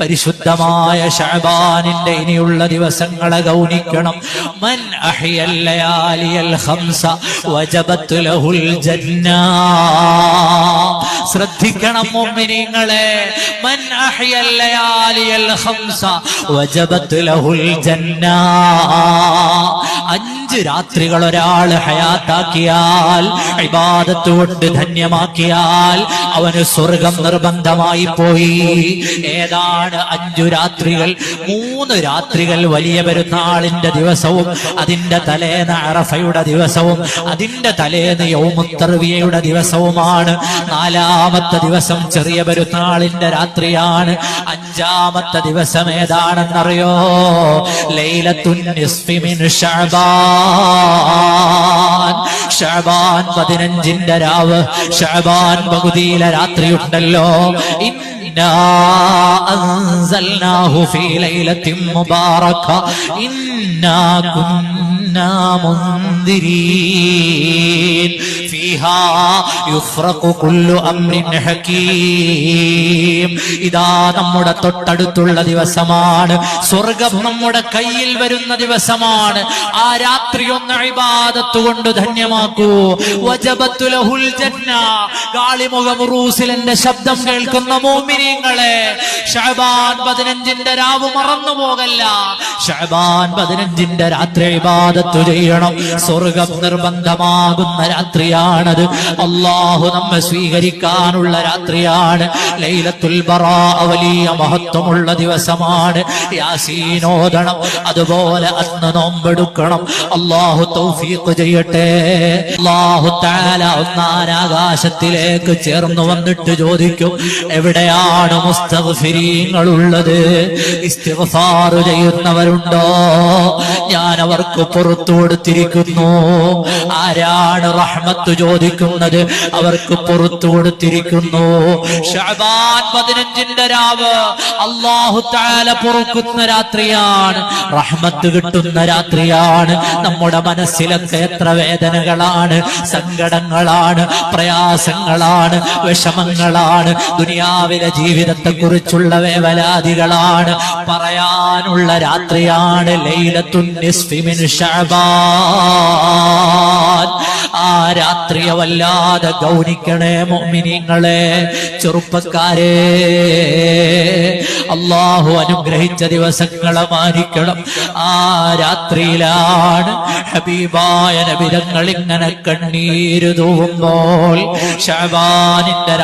പരിശുദ്ധമായ ശഅബാനിന്റെ ഇനിയുള്ള ദിവസങ്ങളെ ഗൗനിക്കണം. മൻ അഹ്യൽ ലയാലിയൽ ഖംസ വജബത് ലഹുൽ ജന്ന. ശ്രദ്ധിക്കണം മുഅ്മിനീങ്ങളെ, മൻ അഹ്യൽ ലയാലിയൽ ഖംസ വജബത് ലഹുൽ ജന്ന. 5 രാത്രികൾ ഒരാൾ ഹയാത്താക്കിയാൽ, ഇബാദത്ത് കൊണ്ട് ധന്യമാക്കിയാൽ അവന് സ്വർഗം നിർബന്ധമായി പോയി. ഏതാണ് 5 രാത്രികൾ? 3 രാത്രികൾ വലിയ പെരുന്നാളിന്റെ ദിവസവും, അതിന്റെ തലേന്ന് അറഫയുടെ ദിവസവും, അതിന്റെ തലേന്ന് യൗമുത് തർവിയയുടെ ദിവസവുമാണ്. 4ാമത്തെ ദിവസം ചെറിയ പെരുന്നാളിന്റെ രാത്രിയാണ്. 5ാമത്തെ ദിവസം ഏതാണെന്നറിയോ? ലൈലത്തുൻ നിസ്ഫി മിൻ ശഅബാൻ. ശഅബാൻ 15ന്റെ രാവ്, ശഅബാൻ പകുതിയിലെ രാത്രിയുണ്ടല്ലോ. ഇന്നാ അൻസൽനാഹു ഫീ ലൈലത്തിൻ മുബാറക ഇന്നാ കുന്നാ മുൻദിരീൻ ഫീഹാ യുഫ്റഖു കുല്ലു അംരിൻ ഹകീം. ഇതാ നമ്മുടെ തൊട്ടടുത്തുള്ള ദിവസമാണ്. സ്വർഗം നമ്മുടെ കയ്യിൽ വരുന്ന ദിവസമാണ്. ആ രാത്രി ഒന്ന് ഇബാദത്ത് കൊണ്ട് ധന്യമാക്കൂ. വജബത് ലഹുൽ ജന്ന. ഗാളിമുഖം റൂസിലിന്റെ ശബ്ദം കേൾക്കുന്ന മുഅ്മിനീങ്ങളെ, ശഅബാൻ 15ന്റെ രാവ് മറന്നു പോകല്ല. ശഅബാൻ 15ന്റെ രാത്രി ഇബാദത്ത് ചെയ്യണം. സ്വർഗം നിർബന്ധമാകുന്ന രാത്രിയാണത്. അല്ലാഹു നമ്മെ സ്വീകരിക്കാനുള്ള രാത്രിയാണ്. ലൈലത്തുൽ ബറാ വലിയ മഹത്വമുള്ള ദിവസമാണ്. യാസീൻ ഓതണം, അതുപോലെ അന്ന് നോമ്പെടുക്കണം. അല്ലാഹു തൗഫീഖ് ചെയ്യട്ടെ. അല്ലാഹു തആല ഒന്നാനാകാശത്തിലേക്ക് ചേർന്ന് വന്നിട്ട് ചോദിക്കും, എവിടെയാണ് മുസ്തഗ്ഫിരീങ്ങളുള്ളത്? ഇസ്തിഗ്ഫാർ ചെയ്യുന്നവരുണ്ടോ? ഞാൻ അവർക്ക് പുറത്തു കൊടുത്തിരിക്കുന്നു. ആരാണ് റഹ്മത്ത് ചോദിക്കുന്നത്? അവർക്ക് പുറത്തു കൊടുത്തിരിക്കുന്നു. ശഅബാൻ 15ന്റെ രാവ് അല്ലാഹു തആല പൊറുക്കുന്ന രാത്രിയാണ്, റഹ്മത്ത് കിട്ടുന്ന രാത്രിയാണ്. നമ്മുടെ മനസ്സിലൊക്കെ എത്ര വേദനകളാണ്, സങ്കടങ്ങളാണ്, പ്രയാസങ്ങളാണ്, വിഷമങ്ങളാണ്, ദുനിയാവിലെ ജീവിതത്തെക്കുറിച്ചുള്ള വേവലാതികളാണ്. പറയാനുള്ള രാത്രിയാണ് ലൈലത്തുൻ നിസ്ഫി മിൻ ശഅബാൻ. ആ രാത്രിയെ വല്ലാതെ ഗൗനിക്കണേ മുഅ്മിനീങ്ങളെ, ചെറുപ്പക്കാരെ. അല്ലാഹു അനുഗ്രഹിച്ച ദിവസങ്ങളെ മാനിക്കണം. ആ രാത്രിയിലാണ് ഹബീബായ നബി തങ്ങൾ ഇങ്ങനെ കണ്ണീര് തൂവുമ്പോൾ ശഅബാനിന്റെ